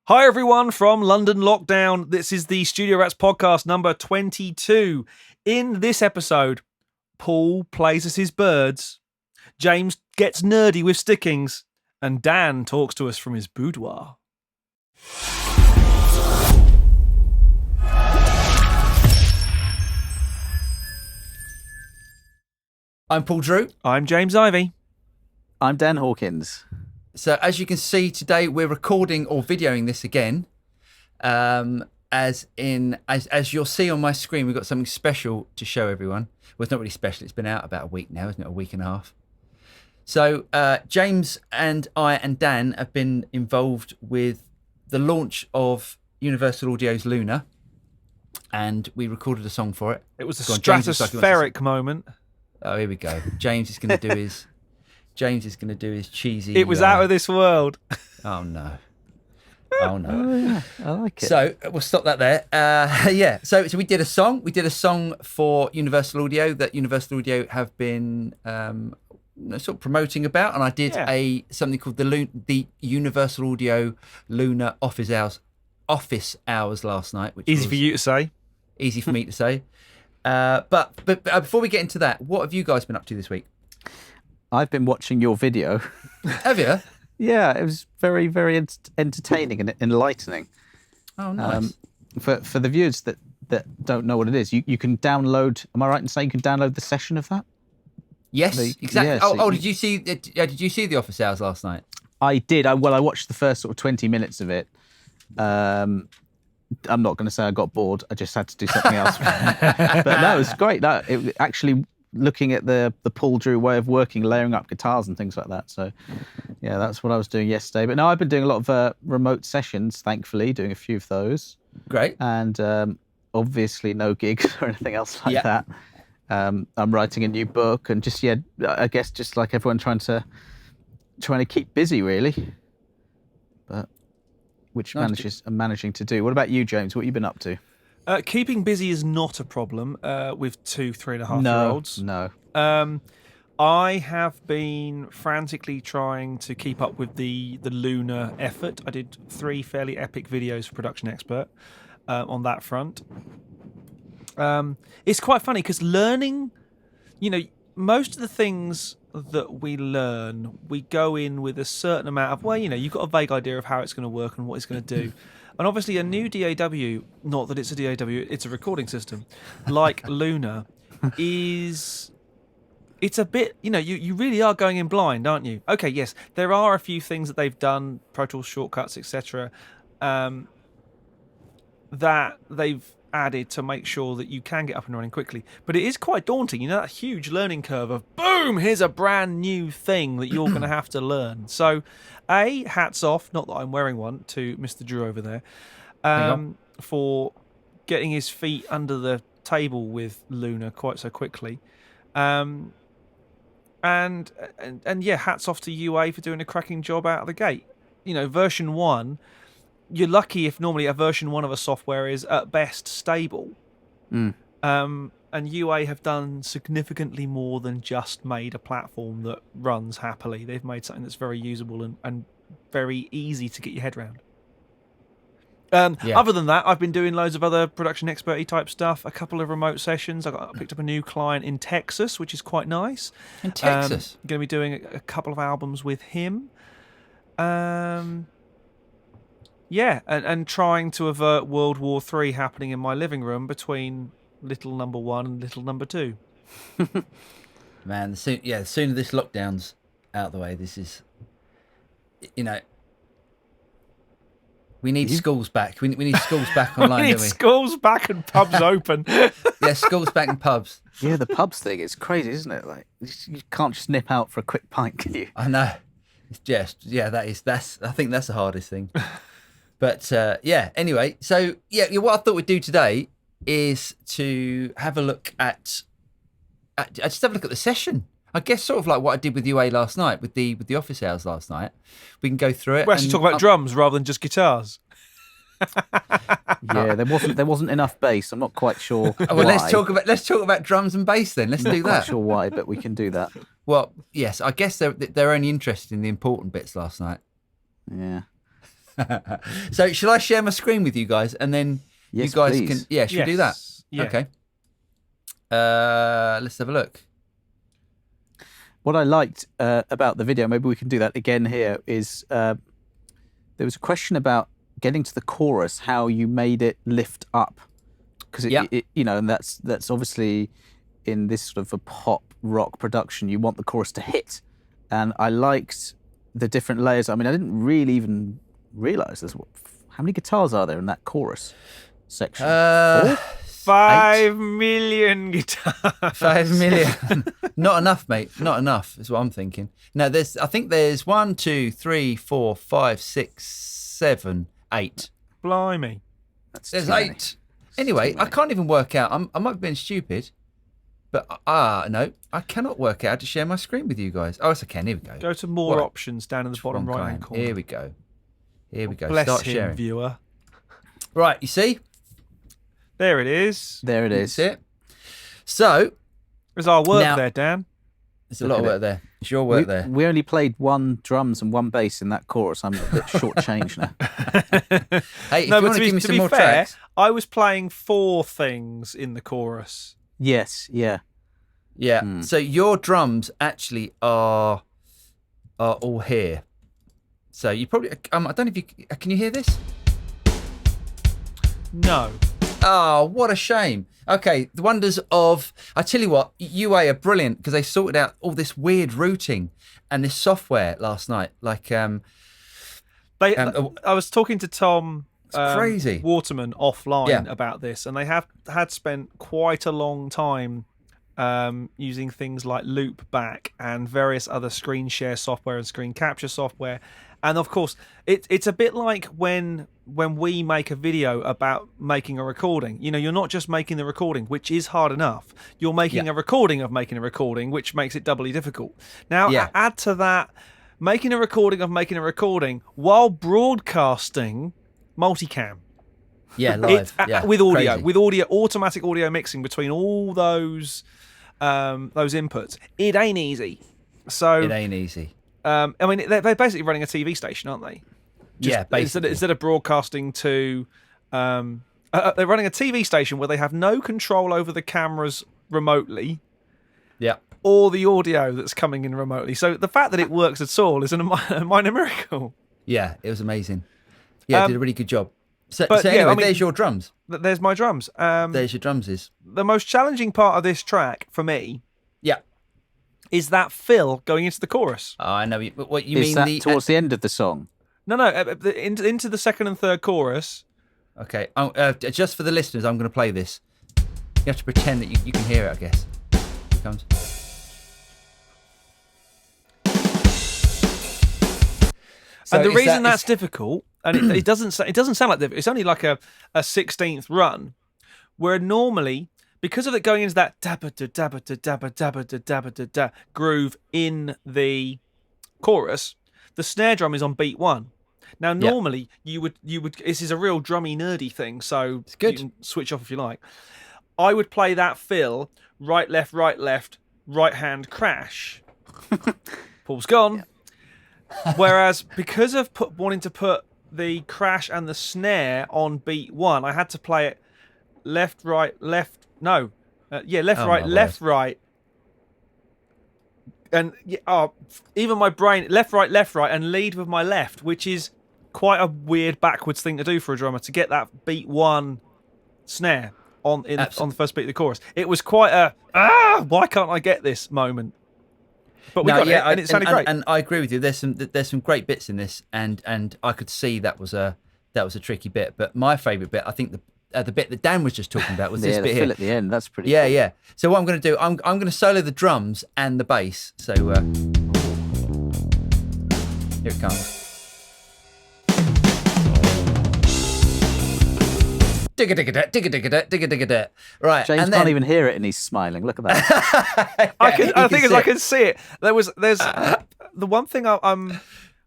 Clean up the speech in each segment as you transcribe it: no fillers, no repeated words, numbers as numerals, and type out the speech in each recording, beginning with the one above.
Hi everyone from London Lockdown. This is the Studio Rats podcast number 22. In this episode, Paul plays us his birds, James gets nerdy with stickings, and Dan talks to us from his boudoir. I'm Paul Drew. I'm James Ivey. I'm Dan Hawkins. So as you can see today, we're recording or videoing this again. As you'll see on my screen, we've got something special to show everyone. Well, it's not really special. It's been out about a week now, isn't it? A week and a half. So James and I and Dan have been involved with the launch of Universal Audio's Luna, and we recorded a song for it. It was a Go on, James, stratospheric moment. Oh, here we go. James is going to do his. James is going to do his cheesy. It was out of this world. Oh no. Oh no. Oh, yeah. I like it. So we'll stop that there. Yeah. So we did a song. We did a song for Universal Audio that Universal Audio have been sort of promoting about, and I did something called the Universal Audio Luna Office Hours last night, which Easy was for you to say. easy for me to say. But before we get into that, what have you guys been up to this week? I've been watching your video. Have you? Yeah, it was very, very entertaining and enlightening. Oh, nice. For the viewers that don't know what it is, you can download. Am I right in saying you can download the session of that? Yes, exactly. Yeah, so did you see? Did you see the Office Hours last night? I did. I watched the first sort of 20 minutes of it. I'm not going to say I got bored. I just had to do something else. But no, it was great. It actually looking at the Paul Drew way of working, layering up guitars and things like that. So, yeah, that's what I was doing yesterday. But no, I've been doing a lot of remote sessions, thankfully, doing a few of those. Great. And obviously no gigs or anything else like that. I'm writing a new book and just, I guess just like everyone trying to keep busy, really. But which I'm managing to do. What about you, James? What have you been up to? Keeping busy is not a problem with 3.5-year-olds. No. I have been frantically trying to keep up with the Luna effort. I did 3 fairly epic videos for Production Expert on that front. It's quite funny because learning, most of the things that we learn, we go in with a certain amount of, you've got a vague idea of how it's going to work and what it's going to do. And obviously a new DAW, not that it's a DAW, it's a recording system, like Luna, it's a bit, you really are going in blind, aren't you? Okay, yes, there are a few things that they've done, Pro Tools shortcuts, etc., that they've added to make sure that you can get up and running quickly. But it is quite daunting, that huge learning curve of, boom, here's a brand new thing that you're going to have to learn. So, hats off, not that I'm wearing one, to Mr. Drew over there, for getting his feet under the table with Luna quite so quickly. And hats off to UA for doing a cracking job out of the gate. Version 1, you're lucky if normally a version 1 of a software is at best stable. And UA have done significantly more than just made a platform that runs happily. They've made something that's very usable and very easy to get your head around. Other than that, I've been doing loads of other Production Expert-y type stuff, a couple of remote sessions. I picked up a new client in Texas, which is quite nice. In Texas? I'm going to be doing a couple of albums with him. And trying to avert World War III happening in my living room between little number 1 and little number 2. Man, the sooner this lockdown's out of the way, this is, we need schools back. We need schools back online, we need don't we? Schools back and pubs open. Yeah, schools back and pubs. Yeah, the pubs thing, it's crazy, isn't it? Like, you can't just nip out for a quick pint, can you? I know. It's just, I think that's the hardest thing. But, anyway, so, what I thought we'd do today is to have a look at the session. I guess sort of like what I did with UA last night, with the Office Hours last night. We can go through it. We're actually talking about drums rather than just guitars. Yeah, there wasn't enough bass. I'm not quite sure. Oh, well, let's talk about drums and bass then. Let's do that. I'm not quite sure why, but we can do that. Well, yes, I guess they're only interested in the important bits last night. Yeah. So shall I share my screen with you guys, and then Yes, you guys please. can? Yeah, should we do that? Yes. Yeah. Okay. Let's have a look. What I liked about the video, maybe we can do that again here, is there was a question about getting to the chorus, how you made it lift up, because and that's obviously in this sort of a pop rock production, you want the chorus to hit, and I liked the different layers. I mean, I didn't really even realize how many guitars are there in that chorus section. 5 million guitars. 5 million. Not enough, mate. Not enough is what I'm thinking. No, I think there's 1, 2, 3, 4, 5, 6, 7, 8. Blimey. There's too many. 8. Anyway, I can't even work out. I might have been stupid, but no, I cannot work out how to share my screen with you guys. Oh, yes, I can. Here we go. Go to more What? options down in the bottom One right-hand kind. corner. Here we go. Here we go. Bless Start him, sharing. viewer. Right, you see? There it is. There it is. That's it. So, There's our work Now- there, Dan. there's a lot of work there. It's your work there. We only played one drums and one bass in that chorus. I'm a bit shortchanged now. Hey, if No, you but want to give me to some be more fair, tracks. I was playing 4 things in the chorus. Yes, yeah. Yeah. So your drums actually are all here. So you probably I don't know if you can you hear this? No. Oh, what a shame. Okay, the wonders of I tell you what, UA are brilliant because they sorted out all this weird routing and this software last night. Like I was talking to Tom crazy. Waterman offline Yeah. about this, and they had spent quite a long time using things like Loopback and various other screen share software and screen capture software. And of course, it's a bit like when we make a video about making a recording. You know, you're not just making the recording, which is hard enough. You're making a recording of making a recording, which makes it doubly difficult. Now, add to that making a recording of making a recording while broadcasting multicam. Yeah, live. With audio, Crazy. automatic audio mixing between all those inputs. It ain't easy. So It ain't easy. I mean, they're basically running a TV station, aren't they? Yeah, basically. Instead of broadcasting to, they're running a TV station where they have no control over the cameras remotely. Yeah. Or the audio that's coming in remotely. So the fact that it works at all is a minor miracle. Yeah, it was amazing. Yeah, did a really good job. So but anyway, I mean, there's your drums. There's my drums. There's your drums. The most challenging part of this track for me Yeah. is that fill going into the chorus. Oh, I know what you Is mean. that towards the end of the song? No, into the second and third chorus. Okay, just for the listeners, I'm going to play this. You have to pretend that you can hear it, I guess. Here it comes. So And the is reason that- that's difficult, and it doesn't sound like difficult. It's only like a 16th run, where normally, because of it going into that dabba da dabba da dabba dabba da dabba da da groove in the chorus, the snare drum is on beat 1. Now normally you would this is a real drummy nerdy thing, so It's good. you can switch off if you like. I would play that fill right left right hand crash. Paul's gone. Whereas because of wanting to put the crash and the snare on beat 1, I had to play it left right. Oh, Left right. And even my brain left right, and lead with my left, which is quite a weird backwards thing to do for a drummer, to get that beat 1 snare on the first beat of the chorus. It was quite a why can't I get this moment? But we got it, and it sounded great. And I agree with you. There's some great bits in this, and I could see that was a tricky bit. But my favourite bit, I think the bit that Dan was just talking about was this the bit fill here. at the end. That's pretty. Yeah, cool. yeah. So what I'm going to do, I'm going to solo the drums and the bass. So here it comes. Digga. Right, James and can't then even hear it, and he's smiling. Look at that. I I can see it. There's the one thing I'm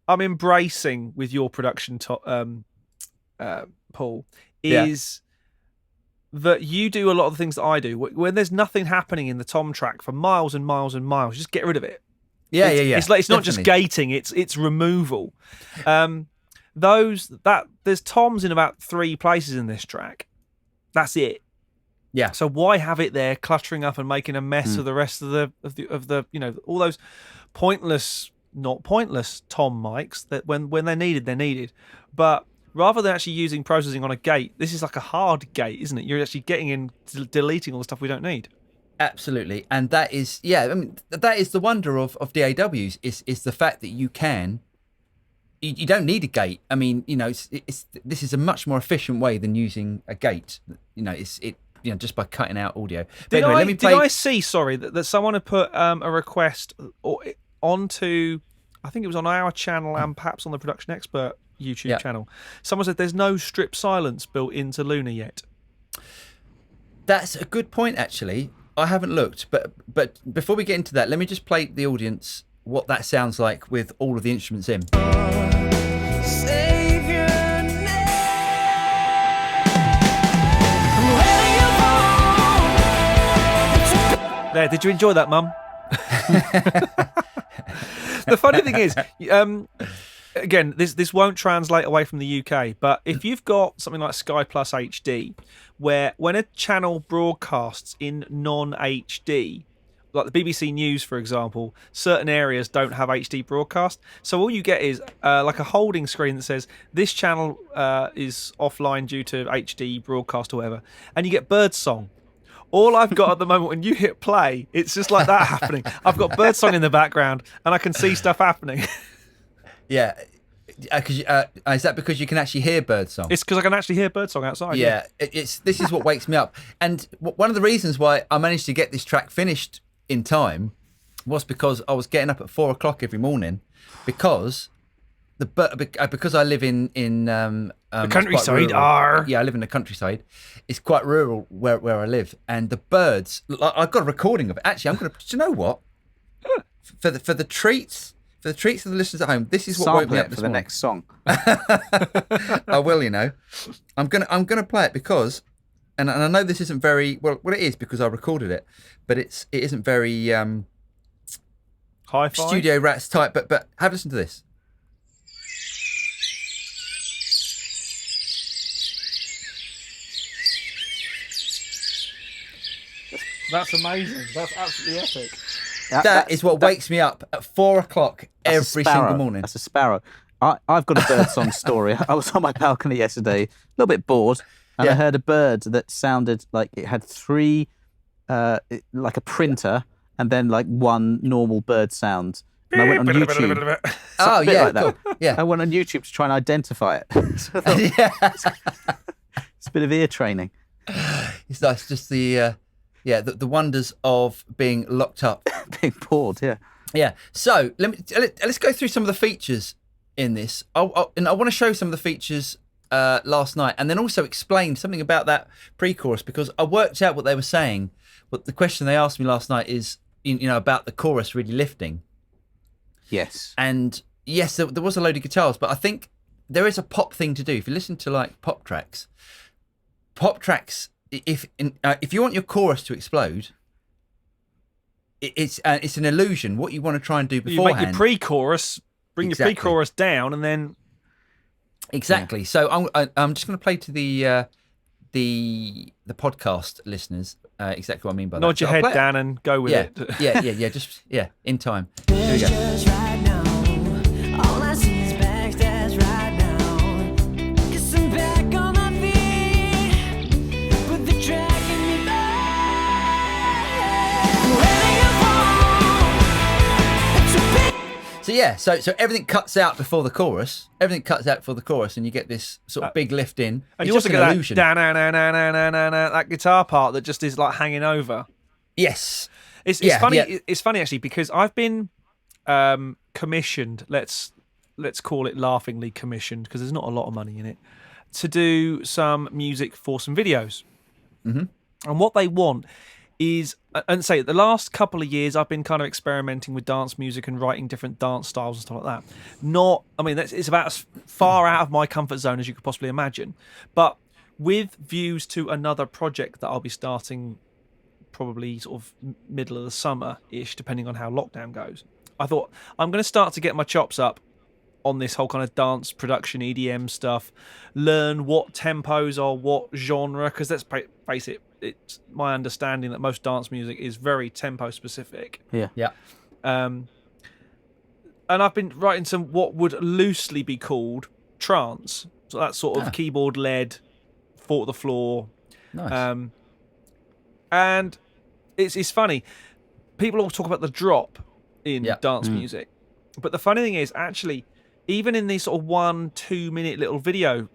embracing with your production, Paul, is that you do a lot of the things that I do. When there's nothing happening in the tom track for miles and miles and miles, just get rid of it. Yeah. It's like it's not just definitely. gating; it's removal. there's toms in about 3 places in this track. That's it. Yeah. So why have it there cluttering up and making a mess of the rest of the all those not pointless tom mics that when they're needed. But rather than actually using processing on a gate, this is like a hard gate, isn't it? You're actually getting in, deleting all the stuff we don't need. Absolutely, and that is that is the wonder of DAWs is the fact that you don't need a gate. I mean, this is a much more efficient way than using a gate. Just by cutting out audio. But anyway, did I see? Sorry, that someone had put a request onto. I think it was on our channel and perhaps on the Production Expert YouTube channel. Someone said there's no strip silence built into Luna yet. That's a good point, actually. I haven't looked, but before we get into that, let me just play the audience what that sounds like with all of the instruments in. There, did you enjoy that, Mum? The funny thing is, again, this won't translate away from the UK, but if you've got something like Sky Plus HD, where when a channel broadcasts in non-HD, like the BBC News, for example, certain areas don't have HD broadcast. So all you get is like a holding screen that says, this channel is offline due to HD broadcast or whatever. And you get Birdsong. All I've got at the moment, when you hit play, it's just like that happening. I've got Birdsong in the background, and I can see stuff happening. Yeah. Is that because you can actually hear Birdsong? It's because I can actually hear Birdsong outside. Yeah. This is what wakes me up. And one of the reasons why I managed to get this track finished in time was because I was getting up at 4 o'clock every morning because I live in the countryside. I live in the countryside. It's quite rural where I live, and the birds. I've got a recording of it. Actually, I'm going to. Do you know what? For the treats of the listeners at home, this is what woke me up for the next song. I will. I'm gonna play it because, and I know this isn't very well. Well, it is because I recorded it, but it isn't very Hi-fi? Studio Rats type. But have a listen to this. That's amazing. That's absolutely epic. That is what wakes me up at 4 o'clock every single morning. That's a sparrow. I've got a birdsong story. I was on my balcony yesterday, a little bit bored, and I heard a bird that sounded like it had 3, like a printer, and then like 1 normal bird sound. And I went on YouTube. Oh, yeah, like that. Cool. Yeah. I went on YouTube to try and identify it. So I thought, it's a bit of ear training. It's nice, just the wonders of being locked up. Being bored, yeah. Yeah. So let's go through some of the features in this. And I want to show some of the features last night, and then also explain something about that pre-chorus, because I worked out what they were saying. But the question they asked me last night is, about the chorus really lifting. Yes. And yes, there was a load of guitars, but I think there is a pop thing to do. If you listen to like pop tracks, if you want your chorus to explode, it's an illusion. What you want to try and do beforehand. You make your pre-chorus, bring your pre-chorus down, and then exactly. Yeah. So I'm just going to play to the podcast listeners exactly what I mean by that. Nod your head down and go with it. Just in time. Here we go. So everything cuts out before the chorus. And you get this sort of big lift in. And you also get that guitar part that just is like hanging over. Yes. It's funny. Yeah. It's funny actually, because I've been commissioned. Let's call it laughingly commissioned, because there's not a lot of money in it, to do some music for some videos. Mm-hmm. And what they want is, and say the last couple of years I've been kind of experimenting with dance music and writing different dance styles and stuff like that. It's about as far out of my comfort zone as you could possibly imagine. But with views to another project that I'll be starting probably sort of middle of the summer-ish, depending on how lockdown goes, I thought I'm going to start to get my chops up on this whole kind of dance production EDM stuff, learn what tempos are what genre, because let's face it, it's my understanding that most dance music is very tempo specific. Yeah. And I've been writing some what would loosely be called trance, so that sort of keyboard led, four to the floor. Nice. And it's funny, people all talk about the drop in dance music, but the funny thing is, actually, even in these sort of 1-2 minute little video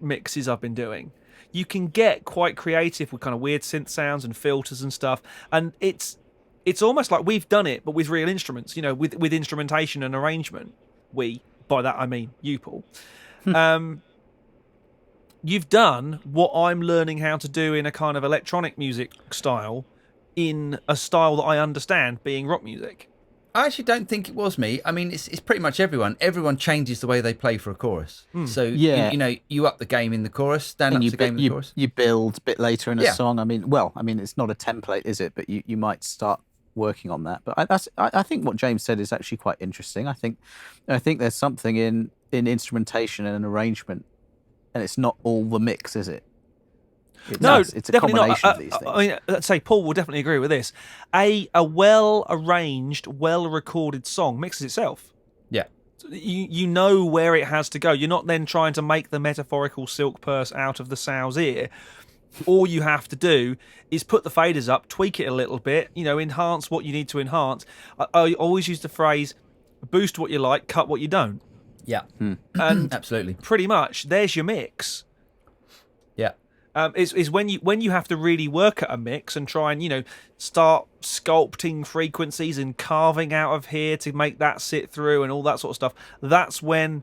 mixes I've been doing, you can get quite creative with kind of weird synth sounds and filters and stuff, and it's almost like we've done it but with real instruments, with instrumentation and arrangement. By that I mean you, Paul. You've done what I'm learning how to do in a kind of electronic music style, in a style that I understand, being rock music. I actually don't think it was me. I mean, it's pretty much everyone. Everyone changes the way they play for a chorus. So, you up the game in the chorus, stand up the game in the chorus. You build a bit later in a song. I mean, it's not a template, is it? But you might start working on that. But I think what James said is actually quite interesting. I think there's something in instrumentation and arrangement, and it's not all the mix, is it? It's a combination of these things. I mean, let's say Paul will definitely agree with this. A well-arranged, well-recorded song mixes itself. Yeah. You know where it has to go. You're not then trying to make the metaphorical silk purse out of the sow's ear. All you have to do is put the faders up, tweak it a little bit, enhance what you need to enhance. I always use the phrase, boost what you like, cut what you don't. Yeah. And absolutely. Pretty much, there's your mix. Yeah. Is when you have to really work at a mix and try and start sculpting frequencies and carving out of here to make that sit through and all that sort of stuff. That's when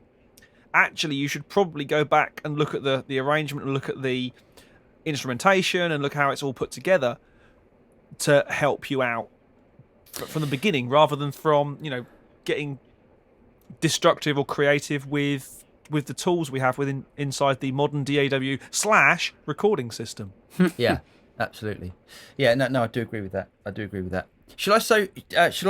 actually you should probably go back and look at the arrangement and look at the instrumentation and look how it's all put together to help you out from the beginning, rather than from getting destructive or creative with the tools we have inside the modern DAW/recording system. Yeah, absolutely. Yeah, no, I do agree with that. Shall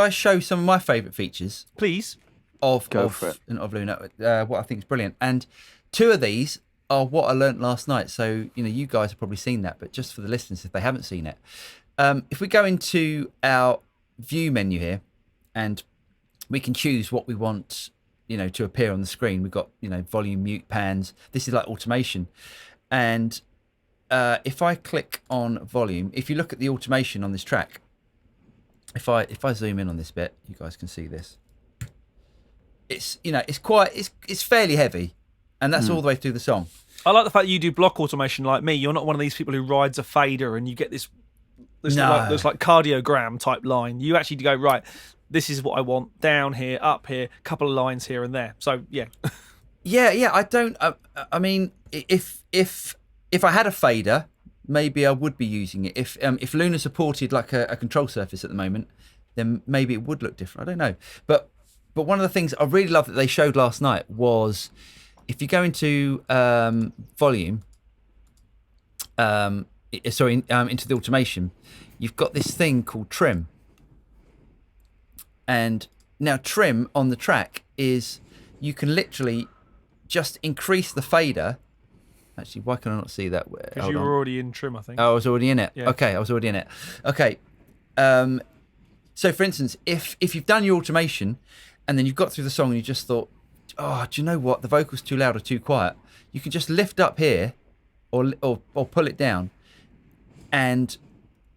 I show some of my favourite features? Please. Of Luna, what I think is brilliant. And two of these are what I learnt last night. So, you guys have probably seen that, but just for the listeners, if they haven't seen it. If we go into our view menu here, and we can choose what we want to appear on the screen. We've got, volume, mute, pans. This is like automation. And if I click on volume, if you look at the automation on this track, if I zoom in on this bit, you guys can see this. It's, it's fairly heavy, and that's all the way through the song. I like the fact that you do block automation like me. You're not one of these people who rides a fader and you get this like cardiogram type line. You actually go, right, this is what I want, down here, up here, couple of lines here and there. So yeah. yeah. I don't. I mean, if I had a fader, maybe I would be using it. If Luna supported like a control surface at the moment, then maybe it would look different. I don't know. But one of the things I really love that they showed last night was, if you go into volume, into the automation, you've got this thing called trim. And now trim on the track is, you can literally just increase the fader. Actually, why can I not see that? Because you were already in trim, I think. Oh, I was already in it. Yeah. Okay, I was already in it. Okay. So, for instance, if you've done your automation and then you've got through the song and you just thought, oh, do you know what? The vocal's too loud or too quiet. You can just lift up here or pull it down, and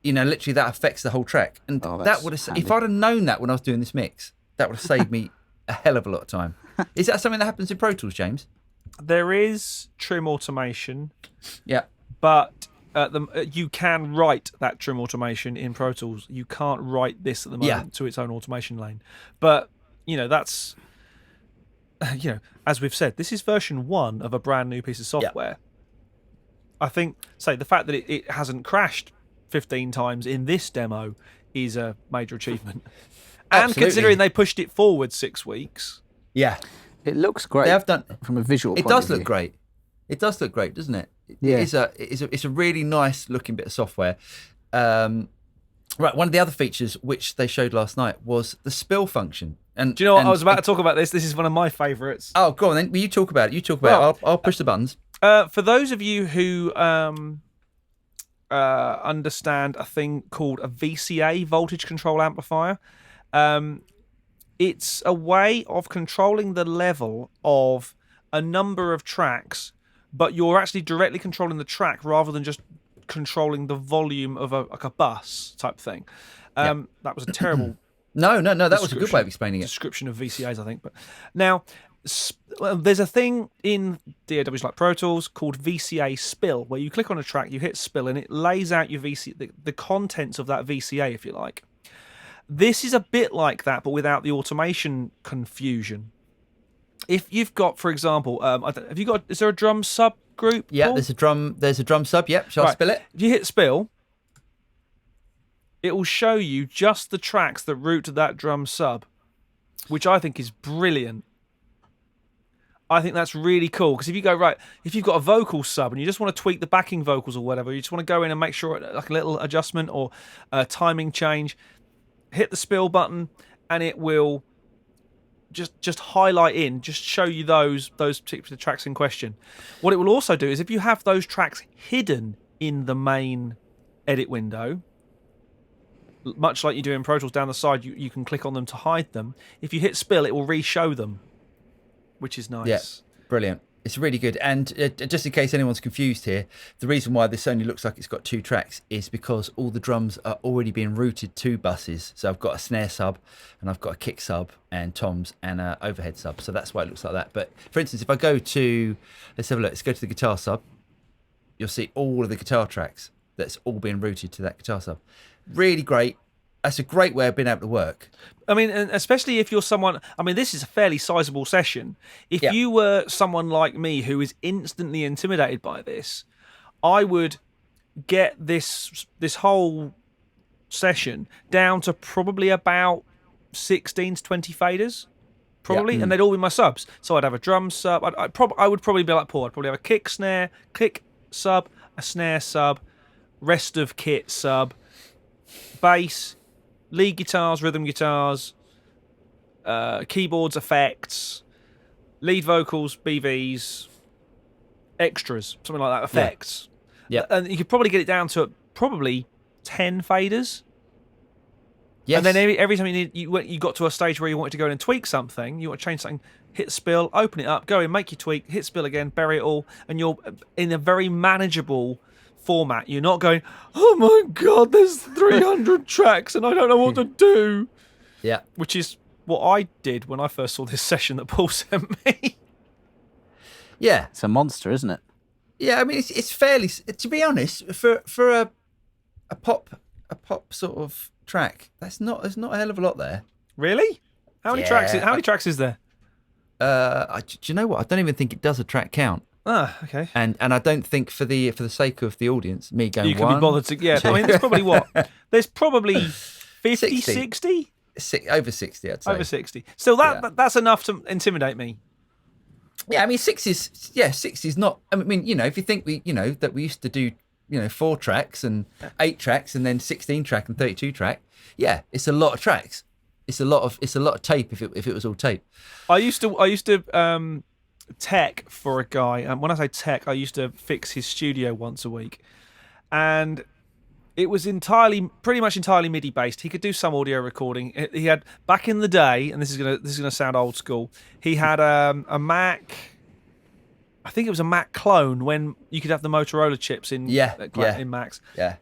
literally that affects the whole track. And that would have, if I'd have known that when I was doing this mix, that would have saved me a hell of a lot of time. Is that something that happens in Pro Tools, James? There is trim automation. Yeah. But you can write that trim automation in Pro Tools. You can't write this at the moment to its own automation lane. But, that's, as we've said, this is version 1 of a brand new piece of software. Yeah. I think, the fact that it hasn't crashed 15 times in this demo is a major achievement. And considering they pushed it forward 6 weeks. Yeah. It looks great. They have done from a visual point of view. It does look great. It does look great, doesn't it? Yeah. It's a really nice looking bit of software. Right, one of the other features which they showed last night was the spill function. And Do you know what? I was about to talk about this. This is one of my favourites. Oh, go on then. Well, you talk about it. You talk about it. I'll push the buttons. For those of you who understand a thing called a VCA, voltage control amplifier, it's a way of controlling the level of a number of tracks, but you're actually directly controlling the track rather than just controlling the volume of like a bus type thing. That was a terrible No. That was a good way of explaining it. description of VCAs, I think. But now, there's a thing in DAWs like Pro Tools called VCA spill, where you click on a track, you hit spill, and it lays out your the contents of that VCA, if you like. This is a bit like that, but without the automation confusion. If you've got, for example, is there a drum subgroup? Yeah, Paul? there's a drum sub. Yep. Shall I spill it? If you hit spill, it will show you just the tracks that route to that drum sub, which I think is brilliant. I think that's really cool, because if you've got a vocal sub and you just want to tweak the backing vocals or whatever, you just want to go in and make sure like a little adjustment or a timing change, hit the spill button and it will just highlight just show you those particular tracks in question. What it will also do is if you have those tracks hidden in the main edit window, much like you do in Pro Tools down the side, you can click on them to hide them. If you hit spill, it will re-show them, which is nice. Yeah, brilliant. It's really good. And just in case anyone's confused here, the reason why this only looks like it's got 2 tracks is because all the drums are already being routed to buses. So I've got a snare sub and I've got a kick sub and toms and an overhead sub. So that's why it looks like that. But for instance, if I go to, let's have a look, let's go to the guitar sub. You'll see all of the guitar tracks that's all being routed to that guitar sub. Really great. That's a great way of being able to work. I mean, and especially if you're someone, I mean, this is a fairly sizable session. If you were someone like me who is instantly intimidated by this, I would get this whole session down to probably about 16 to 20 faders, probably, and they'd all be my subs. So I'd have a drum sub. I would probably be like Paul. I'd probably have a kick sub, a snare sub, rest of kit sub, bass, lead guitars, rhythm guitars, keyboards, effects, lead vocals, BVs, extras, something like that, effects. Yeah. And you could probably get it down to probably 10 faders. Yes. And then every time you got to a stage where you wanted to go in and tweak something, you want to change something, hit spill, open it up, go in, make your tweak, hit spill again, bury it all, and you're in a very manageable format. You're not going, oh my god, there's 300 tracks and I don't know what to do. Yeah. Which is what I did when I first saw this session that Paul sent me. Yeah. It's a monster, isn't it? Yeah, I mean it's fairly, to be honest, for a pop sort of track, there's not a hell of a lot there. Really? How many tracks is there? Do you know what? I don't even think it does a track count. Ah, okay. And I don't think for the sake of the audience, me going you can be bothered to. Yeah, I mean, there's probably what? There's probably 50, 60? Over 60, I'd say. Over 60. So that's enough to intimidate me. Yeah, I mean, 60's not. I mean, if you think that we used to do 4 tracks and 8 tracks and then 16 track and 32 track. Yeah, it's a lot of tracks. It's a lot of tape if it was all tape. I used to tech for a guy, and when I say tech, I used to fix his studio once a week, and it was pretty much entirely MIDI based. He could do some audio recording. He had, back in the day, and this is gonna sound old school, he had a Mac. I think it was a Mac clone when you could have the Motorola chips in Macs. Yeah.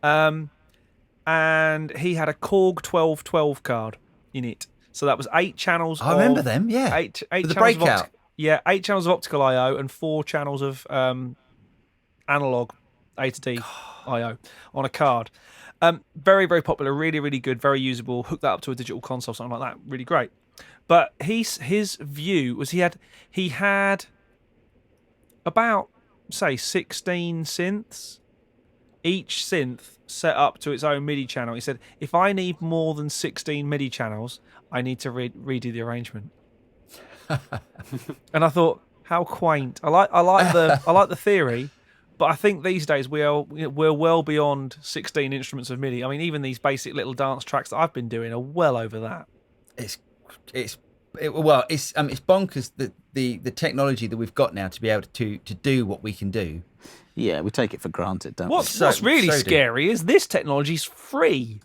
And he had a Korg 1212 card in it. So that was 8 channels. I remember them. Yeah. 8 For the channels breakout. 8 channels of optical I/O and 4 channels of analog A to D I/O on a card. Very, very popular. Really, really good. Very usable. Hook that up to a digital console, something like that. Really great. But his view was he had about, say, 16 synths, each synth set up to its own MIDI channel. He said, if I need more than 16 MIDI channels, I need to redo the arrangement. And I thought, how quaint. I like the theory, but I think these days we're well beyond 16 instruments of MIDI. I mean, even these basic little dance tracks that I've been doing are well over that. It's It's bonkers that the technology that we've got now to be able to do what we can do. Yeah, we take it for granted, don't we? What's really scary is this technology's free.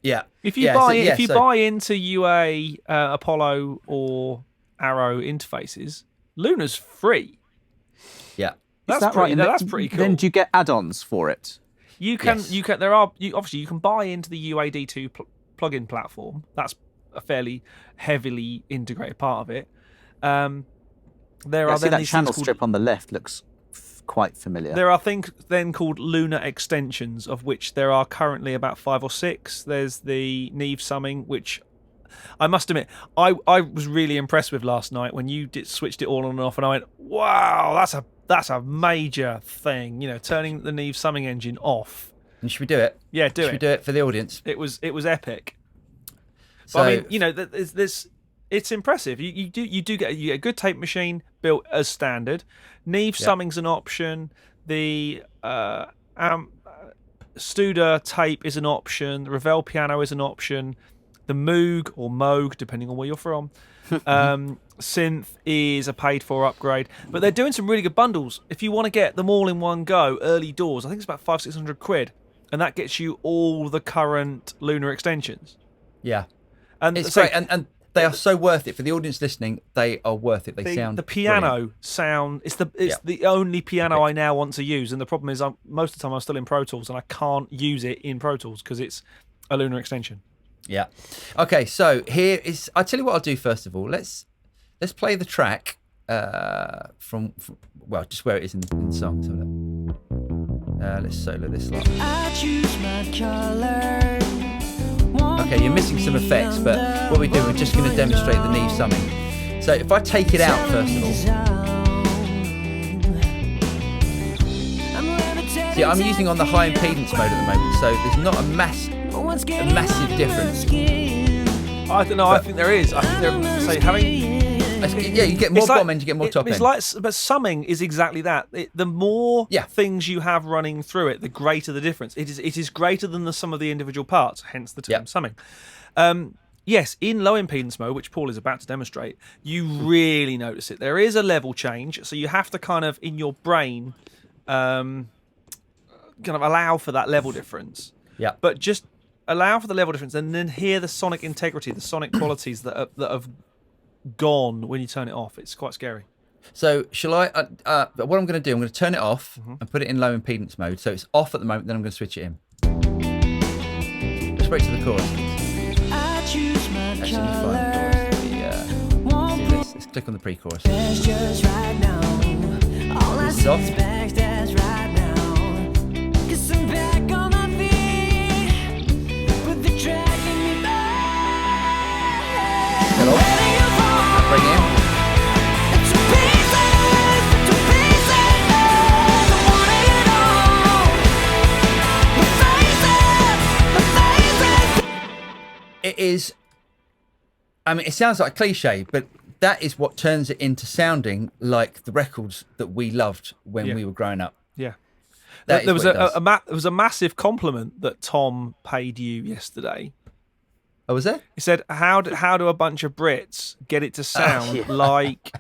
Yeah. If you buy into UA, Apollo, or Arrow interfaces, Luna's free. Yeah. That's right. That's pretty cool. Then do you get add-ons for it? You can. Yes. You can. Obviously you can buy into the UAD2 plugin platform. That's a fairly heavily integrated part of it. There are then that these channel things strip on the left looks quite familiar. There are things then called Luna extensions, of which there are currently about 5 or 6. There's the Neve summing, which I must admit I was really impressed with last night when you switched it all on and off, and I went, wow, that's a major thing. You know, turning the Neve summing engine off. And should we do it? Yeah, do it. Should we do it for the audience? It was epic. So, but I mean, you know, it's impressive. You get a good tape machine built as standard. Neve summing's an option. The Studer tape is an option. The Ravel piano is an option. The Moog or Moog, depending on where you're from, synth is a paid-for upgrade. But they're doing some really good bundles. If you want to get them all in one go, early doors, I think it's about £500-600, and that gets you all the current Lunar extensions. Yeah, and it's great, and they are so worth it for the audience listening. They are worth it. They sound the piano brilliant. sound. It's the only piano I now want to use, and the problem is most of the time I'm still in Pro Tools and I can't use it in Pro Tools because it's a Lunar extension. Yeah. Okay, so here is. I'll tell you what I'll do first of all. Let's play the track from just where it is in the song. So let's solo this lot. I choose my color. Okay, you're missing some effects, but what we do, we're just going to demonstrate the Neve summing. So if I take it out first of all. See, I'm using on the high impedance mode at the moment, so there's not a massive difference. I don't know. I think there is. I think there. So having. You get more bottom end, you get more top end. But summing is exactly that. The more things you have running through it, the greater the difference. It is greater than the sum of the individual parts, hence the term summing. Yes, in low impedance mode, which Paul is about to demonstrate, you really notice it. There is a level change, so you have to kind of, in your brain, kind of allow for that level difference. Yeah. But just allow for the level difference and then hear the sonic integrity, the sonic qualities that have gone when you turn it off. It's quite scary. So shall I what I'm going to do, I'm going to turn it off and put it in low impedance mode, so it's off at the moment, then I'm going to switch it in. Let's wait to the chorus. Actually, you find the chorus. See this? Let's click on the pre-chorus. This is off. Hello. Bring in. It is, I mean, it sounds like a cliche, but that is what turns it into sounding like the records that we loved when we were growing up. Yeah. There was a massive compliment that Tom paid you yesterday. Oh, was there? He said, "How do a bunch of Brits get it to sound like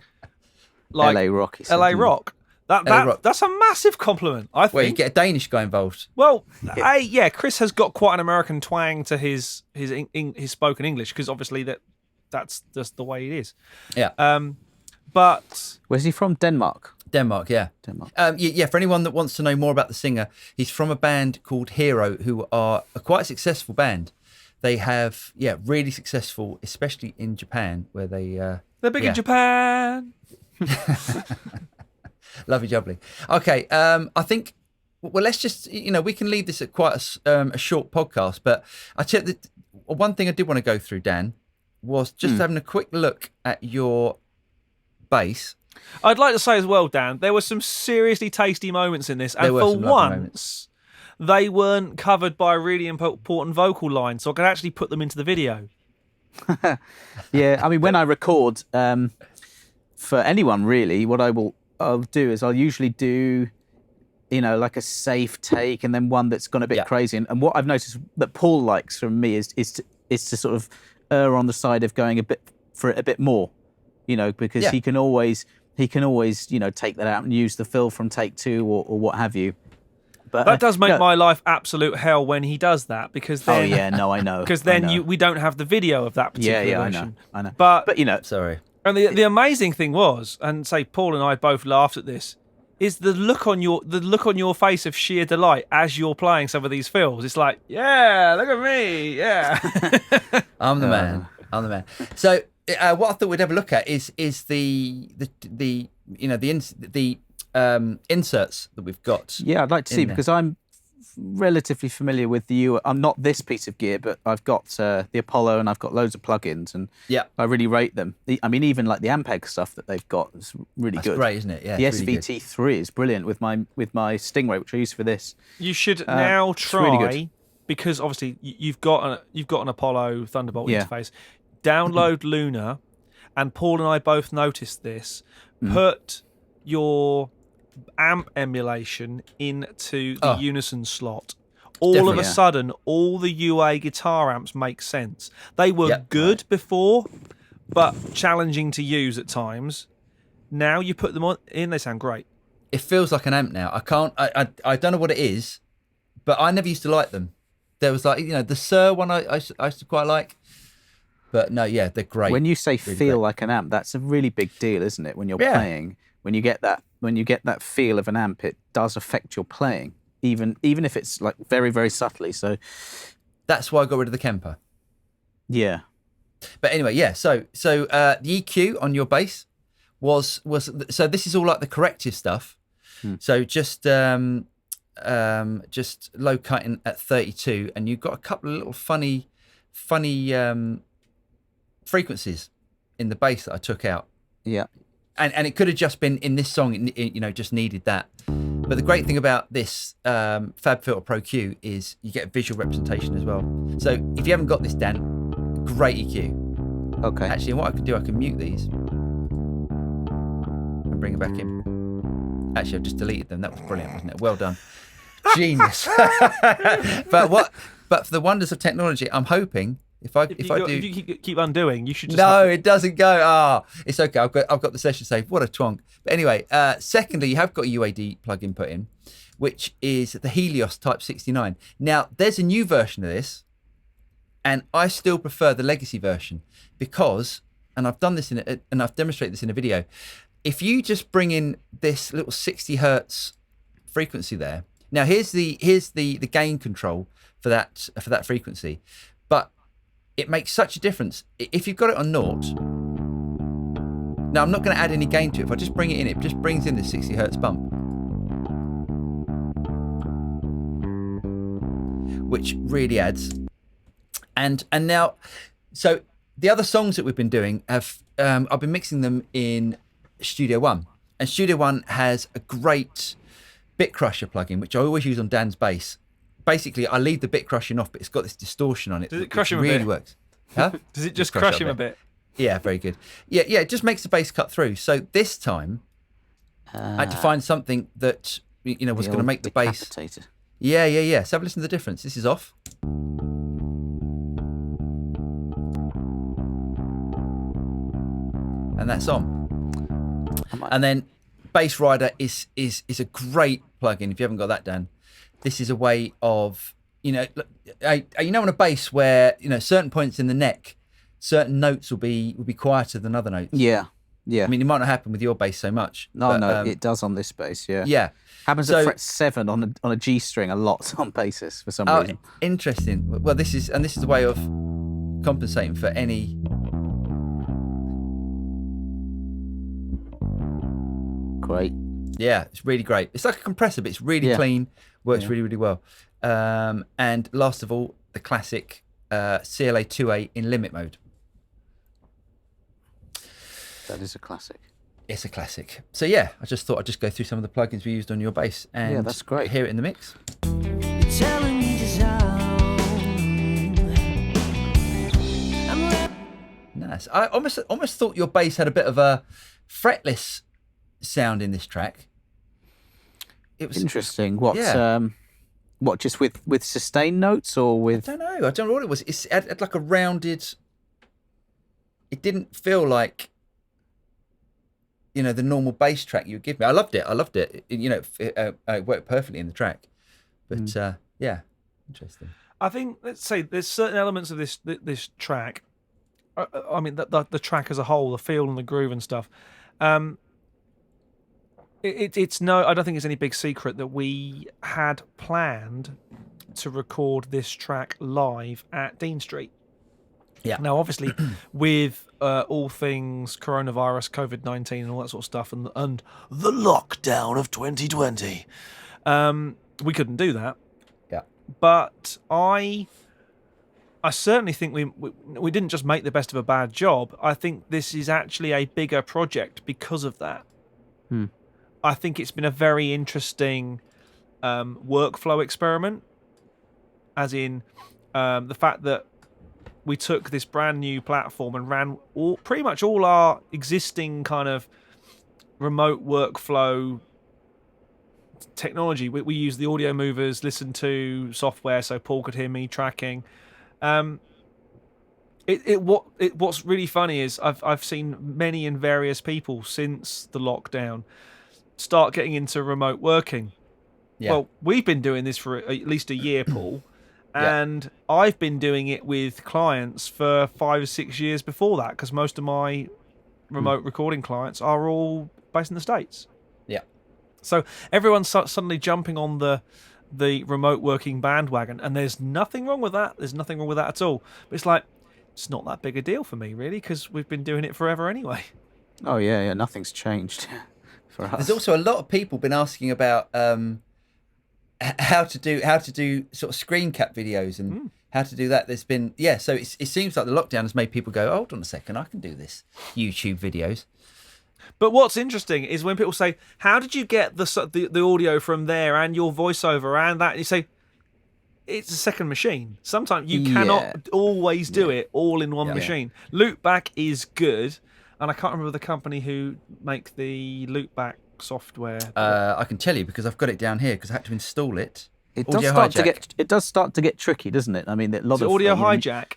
LA Rock?" LA Rock. That's a massive compliment, I think. Well, you get a Danish guy involved. Well, Chris has got quite an American twang to his spoken English because obviously that's just the way it is. Yeah. But where's he from? Denmark. Denmark, yeah. Denmark. For anyone that wants to know more about the singer, he's from a band called Hero, who are a quite successful band. They have, really successful, especially in Japan, where they're big in Japan. Lovely jubbly. Okay, I think, well, let's just, we can leave this at quite a short podcast, but I tell you, one thing I did want to go through, Dan, was just having a quick look at your bass. I'd like to say as well, Dan, there were some seriously tasty moments in this, and for once, they weren't covered by a really important vocal line, so I could actually put them into the video. Yeah, I mean, when I record, for anyone really, what I'll do is I'll usually do, like a safe take and then one that's gone a bit crazy. And what I've noticed that Paul likes from me is to sort of err on the side of going a bit more. you know, because Yeah. he can always you know take that out and use the fill from take two or what have you. But That does make no, my life absolute hell when he does that, because then oh yeah, no, I know. because I then know. we don't have the video of that particular yeah, version. I know. But you know, Sorry. and the amazing thing was, and say Paul and I both laughed at this, is the look on your face of sheer delight as you're playing some of these fills. It's like, yeah, look at me, yeah. I'm the man. I'm the man. So what I thought we'd have a look at is the you know the inserts that we've got. yeah, I'd like to see in there. because I'm relatively familiar with the I'm not this piece of gear, but I've got the Apollo and I've got loads of plugins, and Yeah. I really rate them. I mean, even like the Ampeg stuff that they've got is really That's good. great, isn't it? Yeah. The it's really good. SVT3 is brilliant with my Stingray, which I use for this. You should now it's try, really good. because obviously you've got an Apollo Thunderbolt Yeah. interface. Download Luna, and Paul and I both noticed this. Mm. Put your amp emulation into the Oh. Unison slot. All Definitely. of a Yeah. sudden, all the UA guitar amps make sense. They were Yep. good before, but challenging to use at times. Now you put them in, they sound great. It feels like an amp now. I don't know what it is, but I never used to like them. There was like, you know, the Sir one I used to quite like. But no, yeah, they're great. When you say Really feel great. like an amp, that's a really big deal, isn't it? When you're Yeah. playing, when you get that feel of an amp, it does affect your playing, even if it's like very, very subtly. So That's why I got rid of the Kemper. yeah, But anyway, yeah. So the EQ on your bass was so this is all like the corrective stuff. So just low cutting at 32, and you've got a couple of little funny frequencies in the bass that I took out. yeah, And it could have just been in this song, you know, just needed that. But the great thing about this FabFilter Pro Q is you get visual representation as well. So if you haven't got this, Dan, great EQ. okay. Actually, what I can do, I can mute these and bring it back in. Actually, I've just deleted them. That was brilliant, wasn't it? Well done. Genius. But for the wonders of technology, I'm hoping if I do. If you keep undoing, you should just No, it doesn't go. It's okay. I've got the session saved. What a twonk. But anyway, secondly, you have got a UAD plug-in put in, which is the Helios Type 69. Now, there's a new version of this, and I still prefer the legacy version because, and I've done this and I've demonstrated this in a video. If you just bring in this little 60 hertz frequency there. Now, here's the gain control for that frequency, but it makes such a difference. If you've got it on naught, now I'm not going to add any gain to it. If I just bring it in, it just brings in the 60 hertz bump, which really adds. And now, so the other songs that we've been doing have I've been mixing them in Studio One, and Studio One has a great bit crusher plugin, which I always use on Dan's bass. Basically, I leave the bit crushing off, but it's got this distortion on it. Does it crush him a really bit? works. Huh? Does it just crush him a bit? Yeah, very good. Yeah, it just makes the bass cut through. So this time, I had to find something that was going to make the bass. Decapitator. Yeah. So have a listen to the difference. This is off. And that's on. And then Bass Rider is a great plugin. If you haven't got that, Dan, this is a way of on a bass where certain points in the neck, certain notes will be quieter than other notes. Yeah. I mean, it might not happen with your bass so much. No, but, it does on this bass. Yeah. Yeah. Happens So- at fret 7 on a G string a lot on basses for some Oh, reason. interesting. Well, this is a way of compensating for any. Great. Yeah, it's really great. It's like a compressor, but it's really Yeah. clean. Works Yeah. really, really well. And last of all, the classic CLA 2A in limit mode. That is a classic. It's a classic. So yeah, I just thought I'd just go through some of the plugins we used on your bass and Yeah, that's great. hear it in the mix. You're telling me to sound. I'm Nice. I almost thought your bass had a bit of a fretless sound in this track. It was Interesting. What? Yeah. What? Just with sustained notes or with? I don't know what it was. It had like a rounded. It didn't feel like the normal bass track you would give me. I loved it. It worked perfectly in the track. But yeah, interesting. I think, let's say, there's certain elements of this track. I mean, the track as a whole, the feel and the groove and stuff. It's no, I don't think it's any big secret that we had planned to record this track live at Dean Street. Yeah. Now, obviously, with all things coronavirus, COVID-19, and all that sort of stuff, and the lockdown of 2020, we couldn't do that. Yeah. But I certainly think we didn't just make the best of a bad job. I think this is actually a bigger project because of that. I think it's been a very interesting workflow experiment, as in the fact that we took this brand new platform and ran pretty much all our existing kind of remote workflow technology. We used the audio movers, listened to software so Paul could hear me tracking. What's really funny is I've seen many and various people since the lockdown start getting into remote working. Yeah. Well, we've been doing this for at least a year, Paul. And I've been doing it with clients for 5 or 6 years before that, because most of my remote recording clients are all based in the States. Yeah. So everyone's suddenly jumping on the remote working bandwagon, and there's nothing wrong with that. There's nothing wrong with that at all. But it's like, it's not that big a deal for me, really, because we've been doing it forever anyway. Oh yeah, nothing's changed for us. There's also a lot of people been asking about how to do sort of screen cap videos and how to do that. There's been so it seems like the lockdown has made people go, hold on a second, I can do this YouTube videos. But what's interesting is when people say, how did you get the audio from there and your voiceover and that, and you say, it's a second machine. Sometimes you cannot always do it all in one machine. Loopback is good, and I can't remember the company who make the Loopback software. I can tell you because I've got it down here because I had to install it. It does start to get tricky, doesn't it? I mean, a lot of Audio Hijack.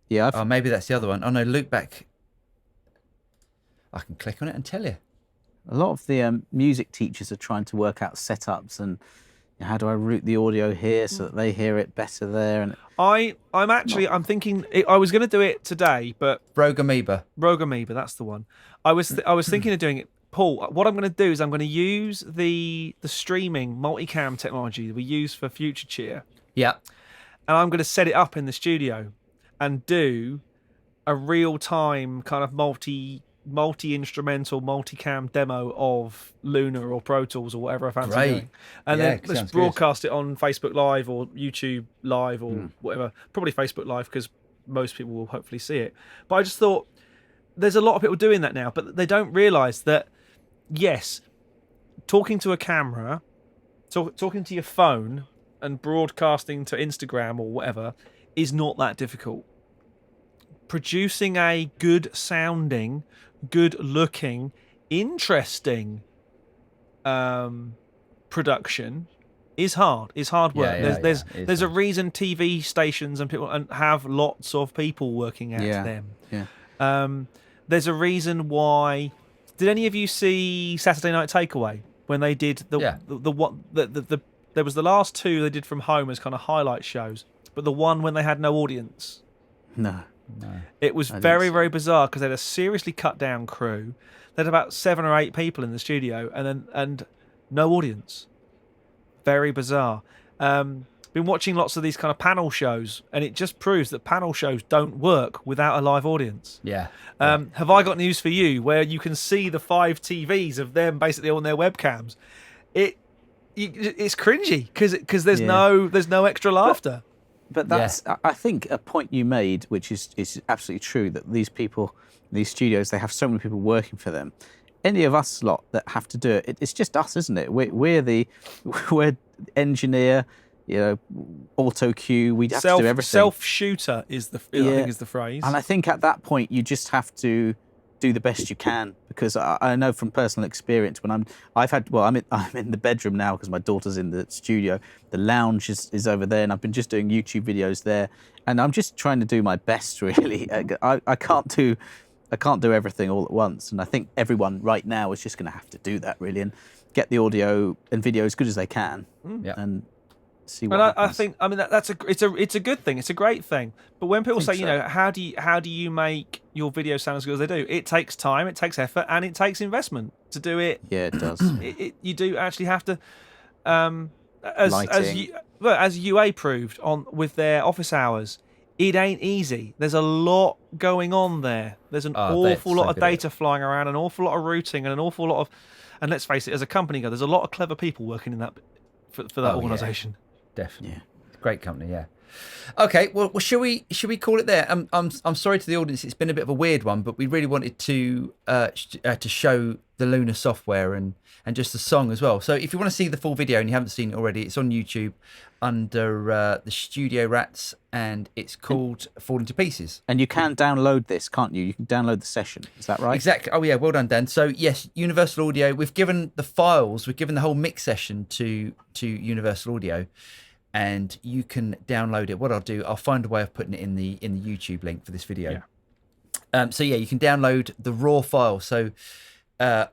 Yeah. Oh, maybe that's the other one. Oh no, Loopback. I can click on it and tell you. A lot of the music teachers are trying to work out setups and how do I route the audio here so that they hear it better there. And I'm thinking I was going to do it today, but Rogue Amoeba, that's the one. I was thinking of doing it. Paul, what I'm going to do is I'm going to use the streaming multicam technology that we use for Future Cheer. Yeah. And I'm going to set it up in the studio and do a real-time kind of multi-instrumental, multicam demo of Luna or Pro Tools or whatever I fancy doing. And then let's broadcast it on Facebook Live or YouTube Live or whatever. Probably Facebook Live because most people will hopefully see it. But I just thought there's a lot of people doing that now, but they don't realise that, yes, talking to a camera, talking to your phone and broadcasting to Instagram or whatever is not that difficult. Producing a good sounding, good looking, interesting production is hard. It's hard work. There's a reason TV stations and people have lots of people working at them. Yeah. There's a reason why. Did any of you see Saturday Night Takeaway when they did there was the last two they did from home as kind of highlight shows, but the one when they had no audience. No. It was very, very bizarre because they had a seriously cut down crew. They had about 7 or 8 people in the studio and no audience. Very bizarre. Been watching lots of these kind of panel shows, and it just proves that panel shows don't work without a live audience. Yeah. Have I got news for you where you can see the 5 TVs of them basically on their webcams? It's cringy because there's no extra laughter. But that's, I think, a point you made, which is absolutely true, that these people, these studios, they have so many people working for them. Any of us lot that have to do it, it's just us, isn't it? We're engineer, auto cue. We have to do everything. Self-shooter I think is the phrase. And I think at that point you just have to do the best you can, because I know from personal experience when I'm in the bedroom now because my daughter's in the studio. The lounge is over there, and I've been just doing YouTube videos there, and I'm just trying to do my best. Really, I can't do I can't do everything all at once, and I think everyone right now is just going to have to do that really, and get the audio and video as good as they can, Yeah. and see what And happens. I think, I mean, it's a good thing. It's a great thing. But when people say, so. you know, how do you make your video sound as good as they do? It takes time, it takes effort, and it takes investment to do it. Yeah, it does. You do actually have to, as Lighting. as UA proved on with their office hours. It ain't easy. There's a lot going on there. There's an awful lot of data flying around, an awful lot of routing, and an awful lot of. And let's face it, as a company go, there's a lot of clever people working in that for that organisation. Definitely. Yeah. Great company, yeah. Okay, well, should we call it there? I'm sorry to the audience. It's been a bit of a weird one, but we really wanted to show the Lunar software and just the song as well. So if you want to see the full video and you haven't seen it already, it's on YouTube under the Studio Rats, and it's called Falling to Pieces. And you can download this, can't you? You can download the session. Is that right? Exactly. Oh yeah, well done, Dan. So yes, Universal Audio. We've given the files. We've given the whole mix session to Universal Audio, and you can download it. What I'll do, I'll find a way of putting it in the YouTube link for this video. So yeah, you can download the raw file. So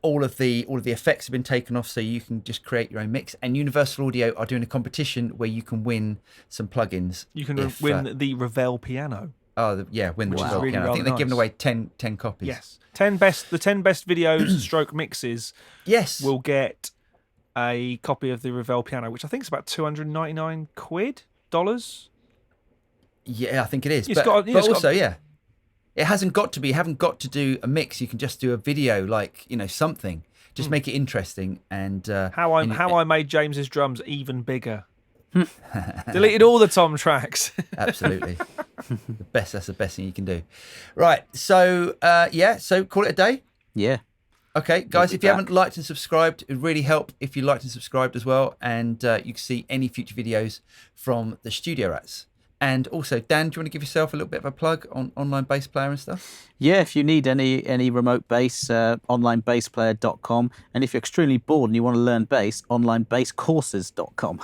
all of the effects have been taken off, so you can just create your own mix. And Universal Audio are doing a competition where you can win some plugins. You can win the Ravel piano. Win the Which is Ravel really piano. I think rather they're giving nice. away 10 copies. Yes, the 10 best videos stroke mixes. Yes. Will get a copy of the Ravel piano, which I think is about $299 dollars. Yeah, I think it is. It's got- yeah, but it's got- also, yeah, it hasn't got to be. You haven't got to do a mix. You can just do a video, like something. Just make it interesting. And How I made James's drums even bigger. Deleted all the Tom tracks. absolutely the best. That's the best thing you can do. Right. So So call it a day. Yeah. Okay, guys, be if you back. haven't liked and subscribed, it would really help if you liked and subscribed as well. And you can see any future videos from the Studio Rats. And also, Dan, do you want to give yourself a little bit of a plug on online bass player and stuff? Yeah, if you need any remote bass, onlinebassplayer.com. And if you're extremely bored and you want to learn bass, onlinebasscourses.com.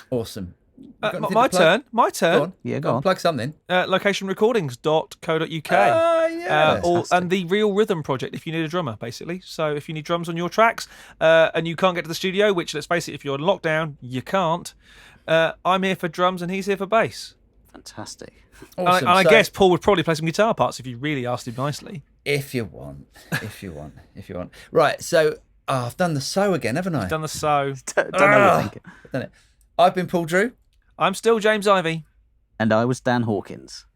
Awesome. You got anything My to plug? turn. Go on. Yeah, go on. Plug something. Locationrecordings.co.uk. And the Real Rhythm Project if you need a drummer, basically. So if you need drums on your tracks and you can't get to the studio, which, let's face it, if you're in lockdown, you can't, I'm here for drums and he's here for bass. Fantastic. Awesome. And I So, guess Paul would probably play some guitar parts if you really asked him nicely. if you want. Right, so I've done the so again, haven't I? Done the so. Don't know what you're thinking. I've done it. I've been Paul Drew. I'm still James Ivy. And I was Dan Hawkins.